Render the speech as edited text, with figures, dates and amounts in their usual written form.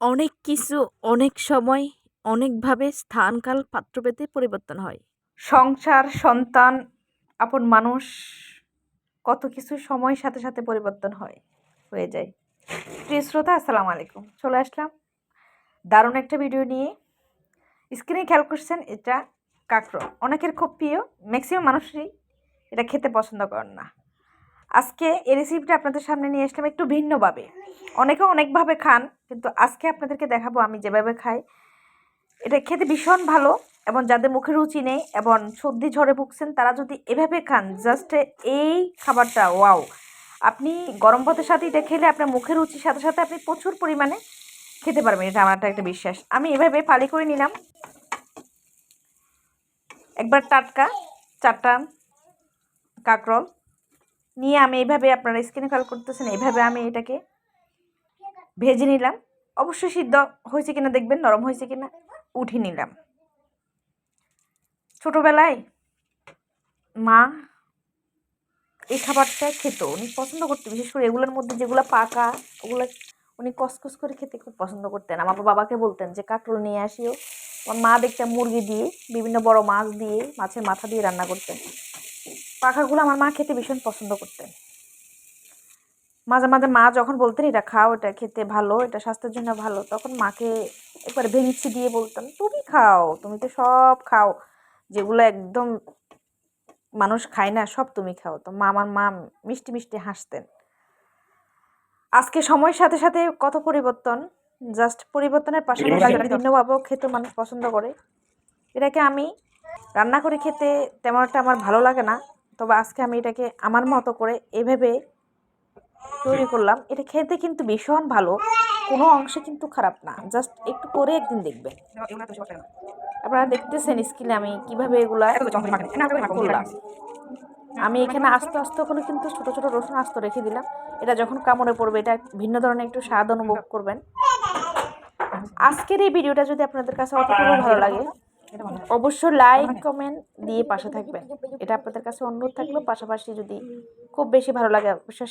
অনেক কিছু অনেক সময় অনেকভাবে স্থানকাল পাত্রভেদে পরিবর্তন হয়। সংসার, সন্তান, আপন মানুষ কত কিছু সময়ের সাথে সাথে পরিবর্তন হয়ে যায়। প্রিয় শ্রোতা, আসসালামু আলাইকুম। চলে আসলাম দারুণ একটা ভিডিও নিয়ে। স্ক্রিনে খেয়াল করছেন, এটা কাঁকরোল। অনেকের খুব প্রিয়, ম্যাক্সিমাম মানুষই এটা খেতে পছন্দ করেন না। আজকে এই রেসিপিটা আপনাদের সামনে নিয়ে আসলাম একটু ভিন্নভাবে। অনেকে অনেকভাবে খান, কিন্তু আজকে আপনাদেরকে দেখাবো আমি যেভাবে খাই। এটা খেতে ভীষণ ভালো, এবং যাদের মুখে রুচি নেই এবং সর্দি ঝড়ে ভুগছেন তারা যদি এভাবে খান, জাস্ট এই খাবারটা ওয়াও। আপনি গরম ভাতের সাথে এটা খেলে আপনার মুখের রুচির সাথে সাথে আপনি প্রচুর পরিমাণে খেতে পারবেন। এটা আমার একটা বিশ্বাস। আমি এভাবে ফালি করে নিলাম একবার টাটকা 4টা কাঁকরোল নিয়ে। আমি এইভাবে, আপনারা স্ক্রিনে খেয়াল করতেছেন, এইভাবে আমি এটাকে ভেজে নিলাম। অবশ্যই সিদ্ধ হয়েছে কিনা দেখবেন, নরম হয়েছে কিনা। উঠিয়ে নিলাম। ছোটোবেলায় মা এই খাবারটা খেত, উনি পছন্দ করতেন। বিশেষ করে এগুলোর মধ্যে যেগুলো পাকা, ওগুলো উনি কসকস করে খেতে খুব পছন্দ করতেন। আমার বাবাকে বলতেন যে কাঁকরোল নিয়ে আসিও। আমার মা দেখতাম মুরগি দিয়ে, বিভিন্ন বড় মাছ দিয়ে, মাছের মাথা দিয়ে রান্না করতেন। পাখাগুলো আমার মা খেতে ভীষণ পছন্দ করতেন। মাঝে মাঝে মা যখন বলতেন এটা খাও, এটা খেতে ভালো, এটা স্বাস্থ্যের জন্য ভালো, তখন মাকে একবার ভেঙচি দিয়ে বলতাম তুমি খাও, তুমি তো সব খাও, যেগুলো একদম মানুষ খায় না সব তুমি খাও। তো আমার মা মিষ্টি মিষ্টি হাসতেন। আজকে সময়ের সাথে সাথে কত পরিবর্তন, জাস্ট পরিবর্তনের পাশাপাশি ভিন্নভাবেও খেতে মানুষ পছন্দ করে। এটাকে আমি রান্না করে খেতে তেমন একটা আমার ভালো লাগে না, তবে আজকে আমি এটাকে আমার মতো করে এভাবে তৈরি করলাম। এটা খেতে কিন্তু ভীষণ ভালো, কোনো অংশে কিন্তু খারাপ না। জাস্ট একটু করে একদিন দেখবেন। আপনারা দেখতেছেন স্ক্রিনে আমি কিভাবে এগুলা করলাম। আমি এখানে আস্তে আস্তে করে কিন্তু ছোট ছোট রসুন আস্ত রেখে দিলাম। এটা যখন কামড়ে পড়বে, এটা ভিন্ন ধরনের একটু স্বাদ অনুভব করবেন। আজকের এই ভিডিওটা যদি আপনাদের কাছে অতটুকু ভালো লাগে, অবশ্যই লাইক কমেন্ট দিয়ে পাশে থাকবেন। এটা আপনাদের কাছে অনুরোধ থাকলো। পাশাপাশি যদি খুব বেশি ভালো লাগে অবশ্যই